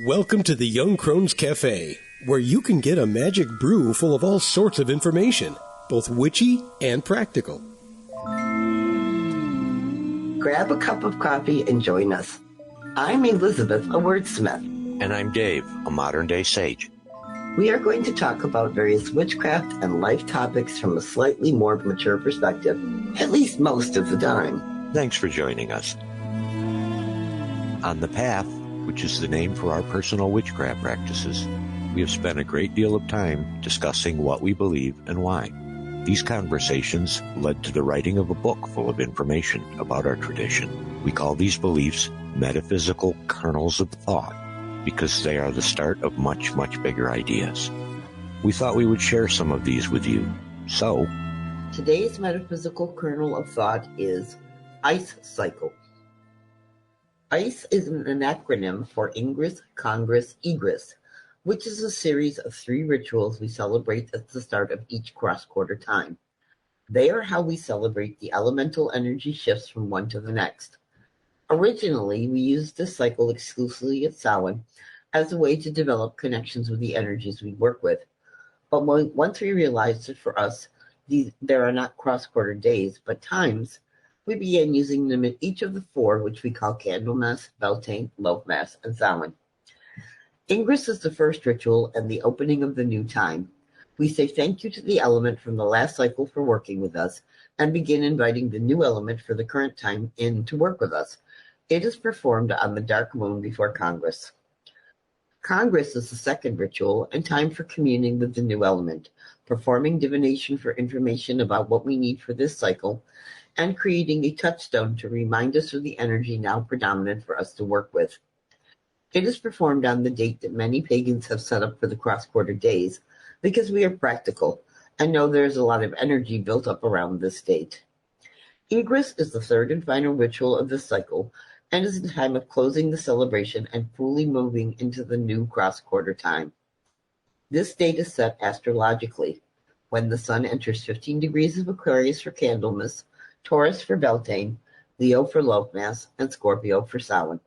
Welcome to the Young Crone's Cafe, where you can get a magic brew full of all sorts of information, both witchy and practical. Grab a cup of coffee and join us. I'm Elizabeth, a wordsmith. And I'm Dave, a modern-day sage. We are going to talk about various witchcraft and life topics from a slightly more mature perspective, at least most of the time. Thanks for joining us. On the Path, which is the name for our personal witchcraft practices, we have spent a great deal of time discussing what we believe and why. These conversations led to the writing of a book full of information about our tradition. We call these beliefs metaphysical kernels of thought because they are the start of much, much bigger ideas. We thought we would share some of these with you. So, today's metaphysical kernel of thought is ICE cycle. ICE is an acronym for Ingress, Congress, Egress, which is a series of 3 rituals we celebrate at the start of each cross-quarter time. They are how we celebrate the elemental energy shifts from one to the next. Originally, we used this cycle exclusively at Samhain as a way to develop connections with the energies we work with. But once we realized that for us, there are not cross-quarter days, but times, we began using them at each of the 4, which we call Candlemas, Beltane, Lovemas, and Samhain. Ingress is the first ritual and the opening of the new time. We say thank you to the element from the last cycle for working with us and begin inviting the new element for the current time in to work with us. It is performed on the dark moon before Congress. Congress is the second ritual and time for communing with the new element, performing divination for information about what we need for this cycle, and creating a touchstone to remind us of the energy now predominant for us to work with. It is performed on the date that many pagans have set up for the cross-quarter days because we are practical and know there is a lot of energy built up around this date. Egress is the third and final ritual of this cycle and is the time of closing the celebration and fully moving into the new cross-quarter time. This date is set astrologically when the sun enters 15 degrees of Aquarius for Candlemas, Taurus for Beltane, Leo for Lovemas, and Scorpio for Samhain.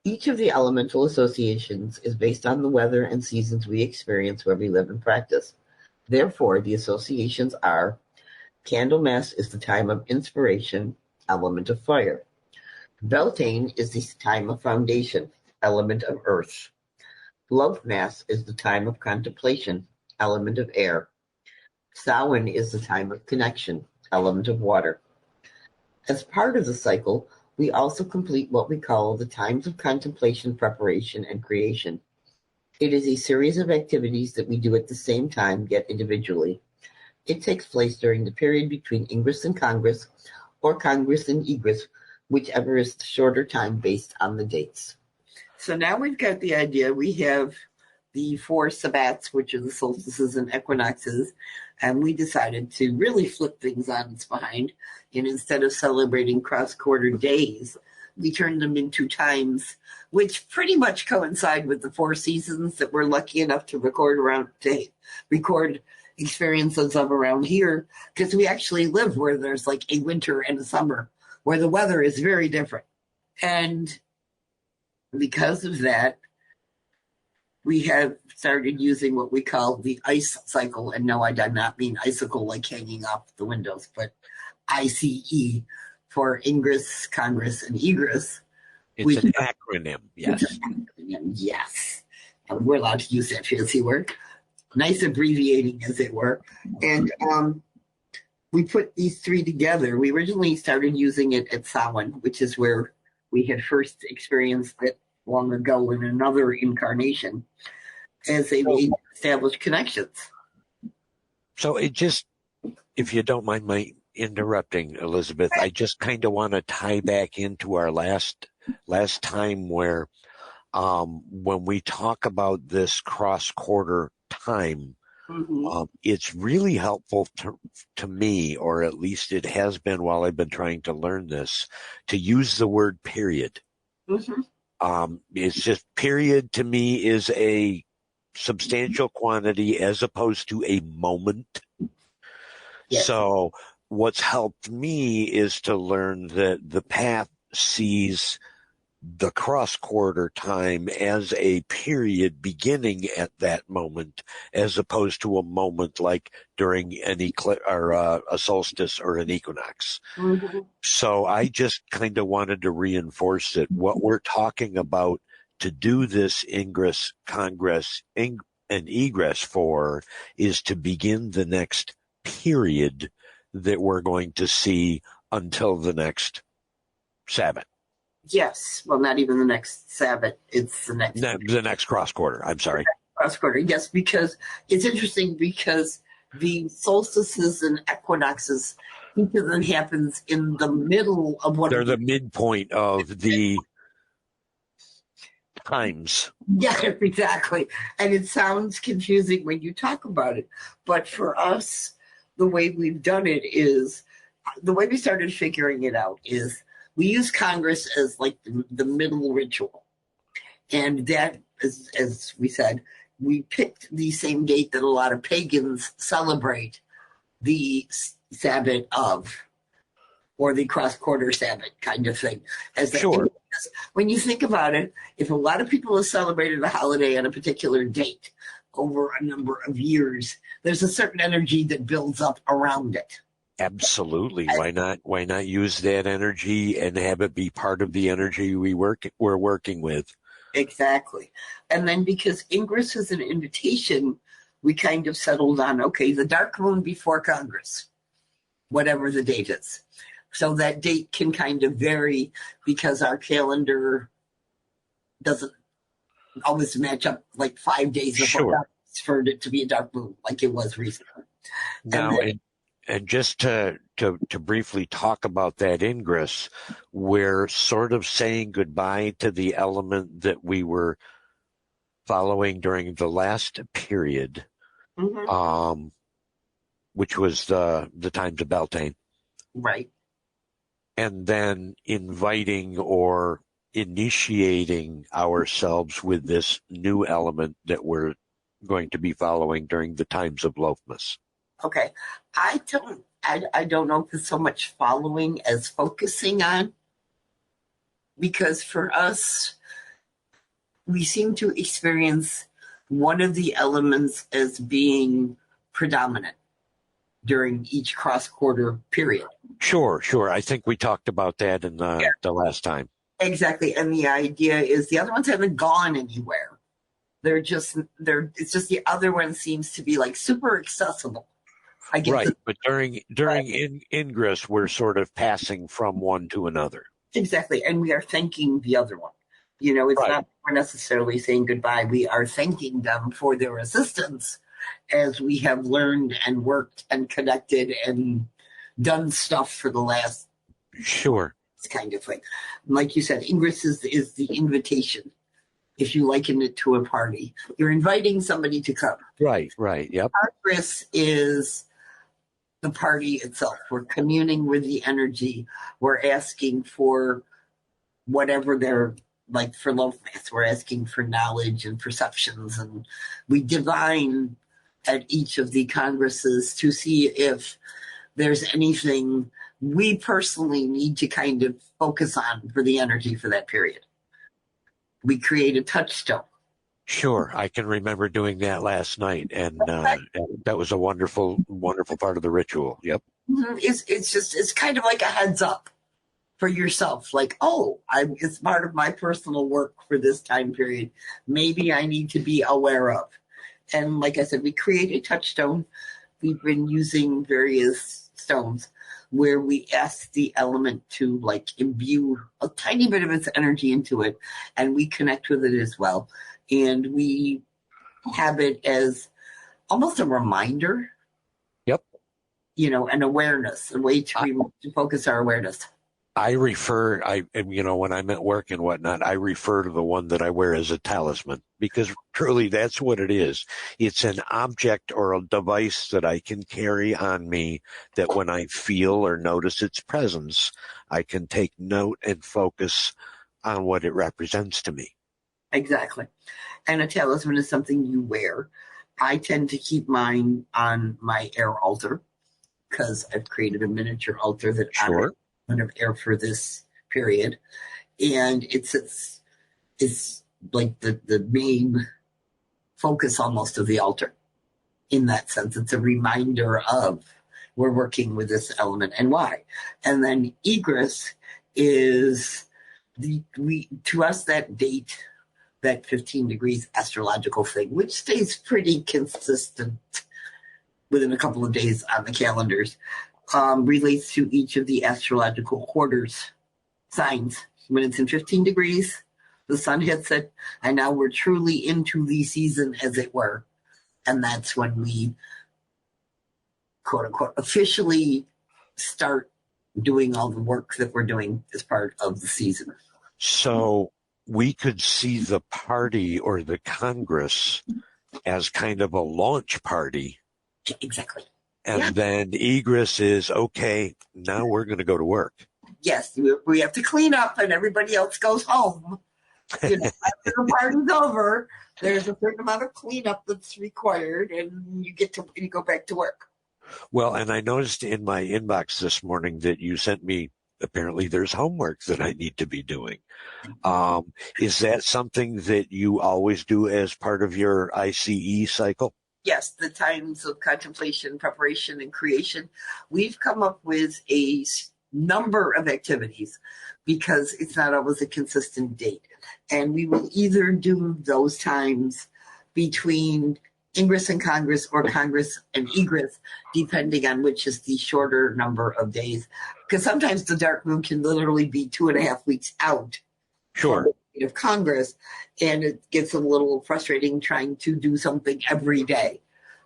Each of the elemental associations is based on the weather and seasons we experience where we live and practice. Therefore, the associations are: Candlemas is the time of inspiration, element of fire. Beltane is the time of foundation, element of earth. Lovemas is the time of contemplation, element of air. Samhain is the time of connection, element of water. As part of the cycle, we also complete what we call the times of contemplation, preparation, and creation. It is a series of activities that we do at the same time, yet individually. It takes place during the period between Ingress and Congress, or Congress and Egress, whichever is the shorter time based on the dates. So now we've got the idea. We have the 4 sabbats, which are the solstices and equinoxes, and we decided to really flip things on its behind. And instead of celebrating cross-quarter days, we turned them into times which pretty much coincide with the 4 seasons that we're lucky enough to record experiences of around here, because we actually live where there's like a winter and a summer, where the weather is very different. And because of that, we have started using what we call the ICE cycle. And no, I do not mean icicle like hanging off the windows, but ICE for Ingress, Congress, and Egress. It's an acronym, yes. It's an acronym, yes. And we're allowed to use that fancy word. Nice abbreviating, as it were. And we put these 3 together. We originally started using it at Samhain, which is where we had first experienced it long ago in another incarnation, as a way to establish connections. So it just, if you don't mind my interrupting, Elizabeth, I just kind of want to tie back into our last time where when we talk about this cross-quarter time, it's really helpful to me, or at least it has been while I've been trying to learn this, to use the word period. It's just period to me is a substantial quantity as opposed to a moment. Yes. So what's helped me is to learn that the path sees the cross-quarter time as a period beginning at that moment, as opposed to a moment like during an eclipse or a solstice or an equinox. Mm-hmm. So I just kind of wanted to reinforce it. What we're talking about to do this Ingress, Congress, and Egress for is to begin the next period that we're going to see until the next Sabbath. Yes. Well, not even the next Sabbath. It's the next. The next cross quarter. I'm sorry. Cross quarter. Yes, because it's interesting because the solstices and equinoxes, each of them happens in the middle of one. They're the midpoint of the times. Yeah, exactly. And it sounds confusing when you talk about it. But for us, the way we've done it is, the way we started figuring it out is we use Congress as like the middle ritual. And that, as we said, we picked the same date that a lot of pagans celebrate the Sabbath of, or the cross-quarter Sabbath kind of thing. Sure. When you think about it, if a lot of people have celebrated a holiday on a particular date over a number of years, there's a certain energy that builds up around it. Absolutely. Why not use that energy and have it be part of the energy we're working with? Exactly. And then because Ingress is an invitation, we kind of settled on, okay, the dark moon before Congress, whatever the date is. So that date can kind of vary because our calendar doesn't always match up like 5 days before Sure. for it to be a dark moon like it was recently. Now, and just to briefly talk about that Ingress, we're sort of saying goodbye to the element that we were following during the last period, which was the times of Beltane. Right. And then inviting or initiating ourselves with this new element that we're going to be following during the times of Lothmas. Okay. I don't know if it's so much following as focusing on, because for us, we seem to experience one of the elements as being predominant during each cross-quarter period. Sure. I think we talked about that in the last time. Exactly. And the idea is the other ones haven't gone anywhere. It's just the other one seems to be like super accessible. Right. But during Ingress, we're sort of passing from one to another. Exactly. And we are thanking the other one. You know, it's not we're necessarily saying goodbye. We are thanking them for their assistance as we have learned and worked and connected and done stuff for the last kind of thing. Like you said, Ingress is the invitation. If you liken it to a party, you're inviting somebody to come. Right. Yep. Egress is the party itself. We're communing with the energy. We're asking for whatever they're like for Lothmas. We're asking for knowledge and perceptions, and we divine at each of the congresses to see if there's anything we personally need to kind of focus on for the energy for that period. We create a touchstone. Sure. I can remember doing that last night, and that was a wonderful, wonderful part of the ritual. Yep. It's kind of like a heads up for yourself. Like, it's part of my personal work for this time period. Maybe I need to be aware of. And like I said, we create a touchstone. We've been using various stones where we ask the element to like imbue a tiny bit of its energy into it, and we connect with it as well. And we have it as almost a reminder. Yep. You know, an awareness, a way to focus our awareness. When I'm at work and whatnot, I refer to the one that I wear as a talisman, because truly that's what it is. It's an object or a device that I can carry on me that when I feel or notice its presence, I can take note and focus on what it represents to me. Exactly. And a talisman is something you wear. I tend to keep mine on my air altar because I've created a miniature altar that honors air for this period. and it's like the main focus almost of the altar. In that sense, it's a reminder of we're working with this element and why. And then Egress is to us that date, that 15 degrees astrological thing, which stays pretty consistent within a couple of days on the calendars, relates to each of the astrological quarters signs. When it's in 15 degrees, the sun hits it, and now we're truly into the season, as it were. And that's when we, quote unquote, officially start doing all the work that we're doing as part of the season. So we could see the party or the Congress as kind of a launch party. Exactly. And then Egress is, okay, now we're going to go to work. Yes, we have to clean up and everybody else goes home. After the party's over, there's a certain amount of cleanup that's required, and you go back to work. Well, and I noticed in my inbox this morning that you sent me, apparently there's homework that I need to be doing. Is that something that you always do as part of your ICE cycle? Yes, the times of contemplation, preparation, and creation. We've come up with a number of activities because it's not always a consistent date. And we will either do those times between Ingress and Congress or Congress and Egress, depending on which is the shorter number of days. Because sometimes the dark moon can literally be 2.5 weeks out. Sure. Of Congress, and it gets a little frustrating trying to do something every day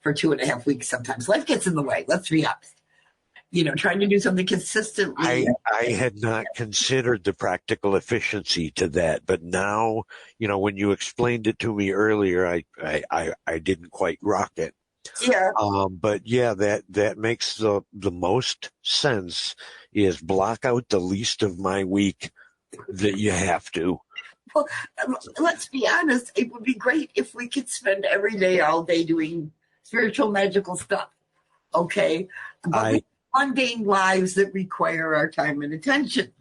for 2.5 weeks sometimes. Life gets in the way, let's be honest. Trying to do something consistently. I had not considered the practical efficiency to that, but now, when you explained it to me earlier, I didn't quite rock it. Yeah. But yeah, that makes the most sense, is block out the least of my week that you have to. Well, let's be honest, it would be great if we could spend every day, all day doing spiritual, magical stuff. Okay? But mundane lives that require our time and attention.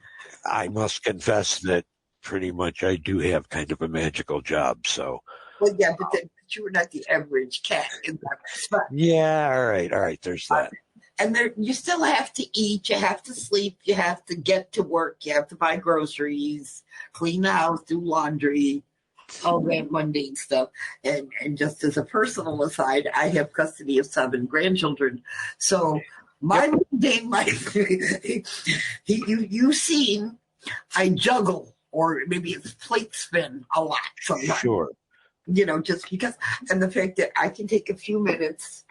I must confess that pretty much I do have kind of a magical job, so. Well, yeah, but you were not the average cat in that spot. Yeah, all right, there's that. And you still have to eat, you have to sleep, you have to get to work, you have to buy groceries, clean the house, do laundry, all that mundane stuff. And just as a personal aside, I have custody of 7 grandchildren. So my mundane life, you've seen, I juggle, or maybe it's plate spin a lot sometimes. Sure. Just because, and the fact that I can take a few minutes.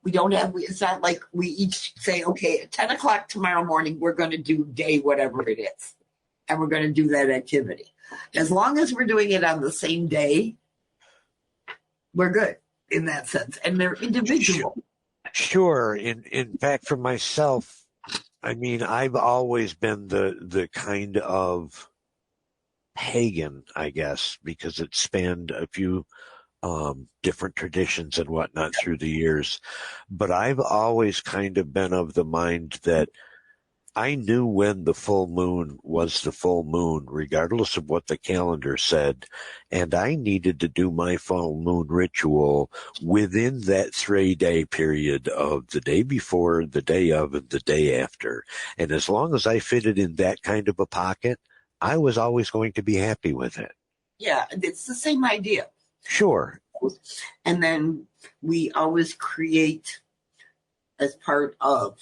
It's not like we each say, okay, at 10 o'clock tomorrow morning, we're going to do day whatever it is. And we're going to do that activity. As long as we're doing it on the same day, we're good in that sense. And they're individual. Sure. In fact, for myself, I've always been the kind of pagan, I guess, because it spanned a few different traditions and whatnot through the years. But I've always kind of been of the mind that I knew when the full moon was the full moon, regardless of what the calendar said, and I needed to do my full moon ritual within that 3-day period of the day before, the day of, and the day after. And as long as I fitted in that kind of a pocket, I was always going to be happy with it. Yeah, it's the same idea. Sure. And then we always create, as part of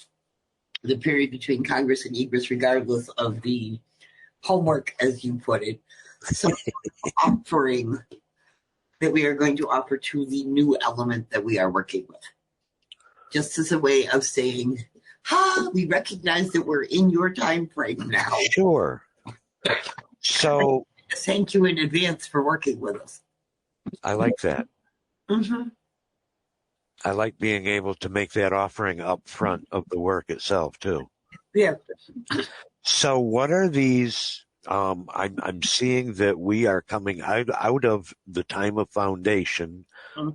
the period between Congress and Egress, regardless of the homework, as you put it, some offering that we are going to offer to the new element that we are working with. Just as a way of saying, we recognize that we're in your time frame now. Sure. So thank you in advance for working with us. I like that. Mm-hmm. I like being able to make that offering up front of the work itself too. Yeah. So what are these? I'm seeing that we are coming out of the time of foundation,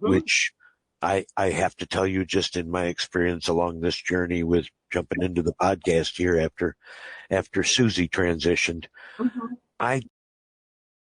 which I have to tell you, just in my experience along this journey with jumping into the podcast here after Susie transitioned, I